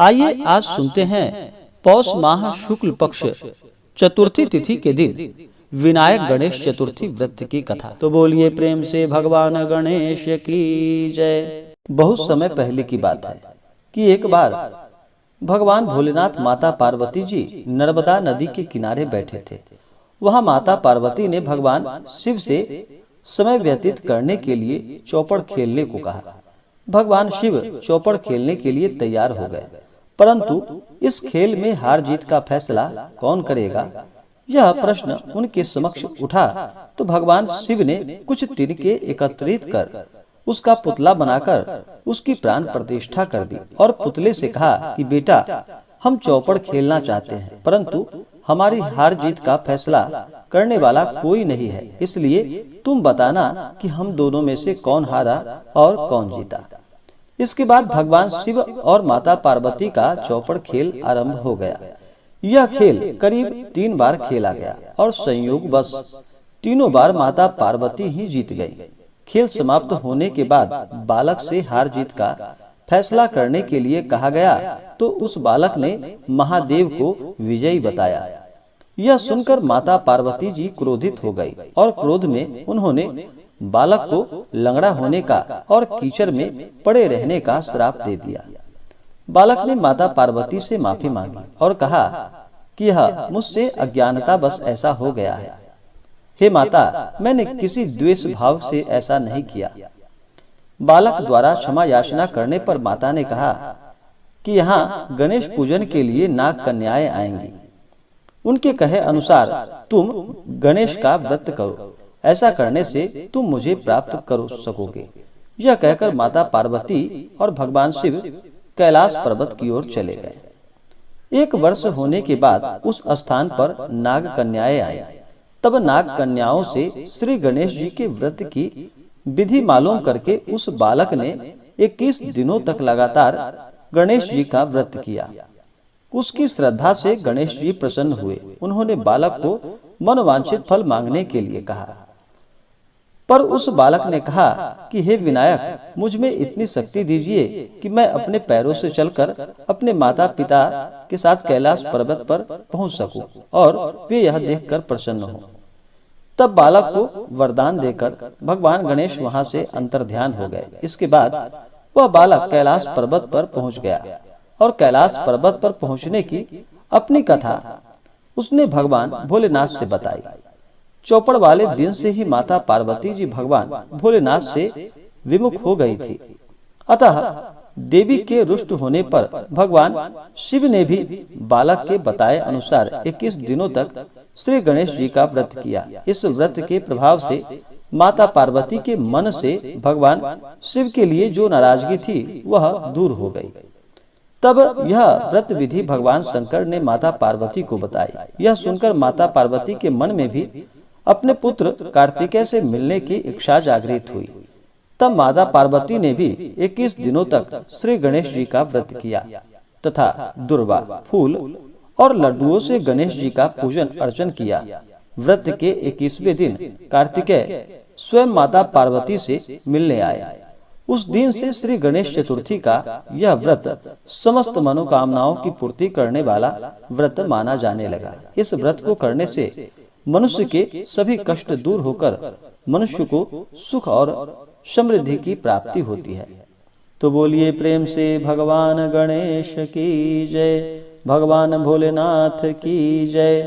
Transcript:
आइए आज सुनते हैं पौष माह शुक्ल पक्ष चतुर्थी तिथि के दिन विनायक गणेश चतुर्थी व्रत की कथा। तो बोलिए प्रेम से भगवान गणेश की जय। बहुत समय पहले की बात है कि एक बार भगवान भोलेनाथ माता पार्वती जी नर्मदा नदी के किनारे बैठे थे। वहां माता पार्वती ने भगवान शिव से समय व्यतीत करने के लिए चौपड़ खेलने को कहा। भगवान शिव चौपड़ खेलने के लिए तैयार हो गए, परंतु इस खेल में हार जीत का फैसला कौन करेगा, यह प्रश्न उनके समक्ष उठा। तो भगवान शिव ने कुछ तिनके एकत्रित कर उसका पुतला बनाकर उसकी प्राण प्रतिष्ठा कर दी और पुतले से कहा कि बेटा, हम चौपड़ खेलना चाहते हैं, परंतु हमारी हार जीत का फैसला करने वाला कोई नहीं है, इसलिए तुम बताना कि हम दोनों में से कौन हारा और कौन जीता। इसके बाद भगवान शिव और माता पार्वती का चौपड़ खेल आरंभ हो गया। यह खेल करीब 3 बार खेला गया और संयोगवश तीनों बार माता पार्वती ही जीत गई। खेल समाप्त होने के बाद बालक से हार जीत का फैसला करने के लिए कहा गया, तो उस बालक ने महादेव को विजयी बताया। यह सुनकर माता पार्वती जी क्रोधित हो गई और क्रोध में उन्होंने बालक को लंगड़ा होने का और कीचड़ में पड़े रहने का श्राप दे दिया। बालक ने माता पार्वती से माफी मांगी और कहा कि यह मुझसे अज्ञानता बस ऐसा हो गया है। हे माता, मैंने किसी द्वेष भाव से ऐसा नहीं किया। बालक द्वारा क्षमा याचना करने पर माता ने कहा कि यहाँ गणेश पूजन के लिए नाग कन्याएं आएंगी। उनके कहे अनुसार तुम गणेश का व्रत करो, ऐसा करने से तुम मुझे प्राप्त कर सकोगे। यह कहकर माता पार्वती और भगवान शिव कैलाश पर्वत की ओर चले गए। 1 वर्ष होने के बाद उस स्थान पर नाग कन्याएं आई। तब नाग कन्याओं से श्री गणेश जी के व्रत की विधि मालूम करके उस बालक ने 21 दिनों तक लगातार गणेश जी का व्रत किया। उसकी श्रद्धा से गणेश जी प्रसन्न हुए। उन्होंने बालक को मनोवांछित फल मांगने के लिए कहा, पर उस बालक ने कहा कि हे विनायक, मुझ में इतनी शक्ति दीजिए कि मैं अपने पैरों से चलकर अपने माता पिता के साथ कैलाश पर्वत पर पहुंच सकूं और वे यह देखकर प्रसन्न हों। तब बालक को वरदान देकर भगवान गणेश वहां से अंतर्ध्यान हो गए। इसके बाद वह बालक कैलाश पर्वत पर पहुंच गया और कैलाश पर्वत पर पहुंचने की अपनी कथा उसने भगवान भोलेनाथ से बताई। चौपड़ वाले दिन से ही माता पार्वती जी भगवान भोलेनाथ से विमुख हो गई थी। अतः देवी के रुष्ट होने पर भगवान शिव ने भी बालक के बताए अनुसार 21 दिनों तक श्री गणेश जी का व्रत किया। इस व्रत के प्रभाव से माता पार्वती के मन से भगवान शिव के लिए जो नाराजगी थी वह दूर हो गई। तब यह व्रत विधि भगवान शंकर ने माता पार्वती को बताई। यह सुनकर माता पार्वती के मन में भी अपने पुत्र कार्तिकेय से मिलने की इच्छा जागृत हुई। तब माता पार्वती ने भी 21 दिनों तक श्री गणेश जी का व्रत किया तथा दुर्वा, फूल और लड्डुओं से गणेश जी का पूजन अर्चन किया। व्रत के 21वें दिन कार्तिकेय स्वयं माता पार्वती से मिलने आए। उस दिन से श्री गणेश चतुर्थी का यह व्रत समस्त मनोकामनाओं की पूर्ति करने वाला व्रत माना जाने लगा। इस व्रत को करने से मनुष्य के सभी कष्ट दूर होकर मनुष्य को सुख और समृद्धि की प्राप्ति होती है। तो बोलिए प्रेम से भगवान गणेश की जय, भगवान भोलेनाथ की जय।